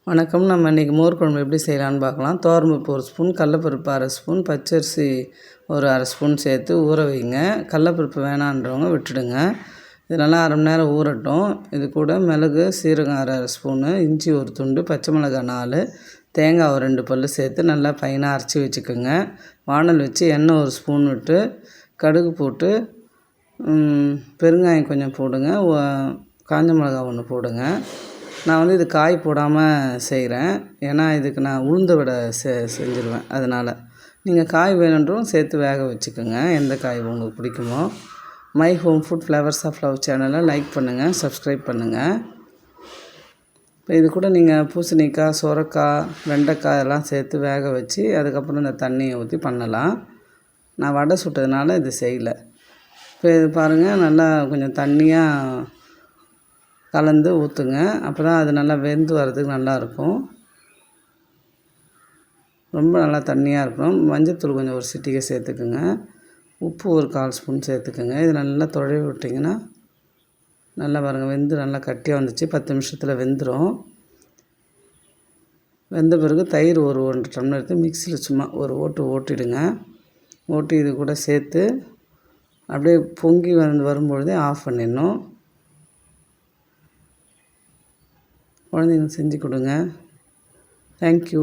வணக்கம். நம்ம இன்றைக்கி மோர் குழம்பு எப்படி செய்யலான்னு பார்க்கலாம். துவரம்பருப்பு 1 ஸ்பூன், கடலப்பருப்பு 1/2 ஸ்பூன், பச்சரிசி ஒரு 1/2 ஸ்பூன் சேர்த்து ஊற வைங்க. கடலப்பருப்பு வேணான்றவங்க விட்டுடுங்க. இது நல்லா 1/2 மணி நேரம் ஊறட்டும். இது கூட மிளகு, சீரகம் 1/2 ஸ்பூனு, இஞ்சி 1 துண்டு, பச்சை மிளகாய் 4, தேங்காய் ஒரு 2 பல் சேர்த்து நல்லா ஃபைனாக அரைச்சி வச்சுக்கோங்க. வானல் வச்சு எண்ணெய் 1 ஸ்பூன் விட்டு கடுகு போட்டு பெருங்காயம் கொஞ்சம் போடுங்க. காஞ்ச மிளகா 1 போடுங்க. நான் இது காய் போடாமல் செய்கிறேன். ஏன்னா இதுக்கு நான் உளுந்த வடை செஞ்சுருவேன். அதனால் நீங்கள் காய் வேணுன்றவும் சேர்த்து வேக வச்சுக்கோங்க. எந்த காய் உங்களுக்கு பிடிக்குமோ. My home food flowers of love சேனலை லைக் பண்ணுங்கள், சப்ஸ்கிரைப் பண்ணுங்கள். இப்போ இது கூட நீங்கள் பூசணிக்காய், சொரக்காய், வெண்டைக்காய் எல்லாம் சேர்த்து வேக வச்சு அதுக்கப்புறம் இந்த தண்ணியை ஊற்றி பண்ணலாம். நான் வடை சுட்டதுனால இது செய்யலை. இப்போ இது பாருங்கள், நல்லா கொஞ்சம் தண்ணியாக கலந்து ஊற்றுங்க. அப்போ தான் அது நல்லா வெந்து வர்றதுக்கு நல்லாயிருக்கும். ரொம்ப நல்லா தண்ணியாக இருக்கணும். மஞ்சள்தூள் கொஞ்சம் 1 சிட்டிகை சேர்த்துக்குங்க. உப்பு ஒரு 1/4 ஸ்பூன் சேர்த்துக்குங்க. இது நல்லா துழவி விட்டிங்கன்னா நல்லா பாருங்கள், வெந்து நல்லா கட்டியாக வந்துச்சு. 10 நிமிஷத்தில் வெந்துடும். வெந்த பிறகு தயிர் ஒரு 1 டம்ளர் எடுத்து மிக்சியில் சும்மா ஒரு ஓட்டிடுங்க. ஓட்டி இது கூட சேர்த்து அப்படியே பொங்கி வரும்பொழுதே ஆஃப் பண்ணிடணும். குழந்தைங்களுக்கு செஞ்சு கொடுங்க. தேங்க்யூ.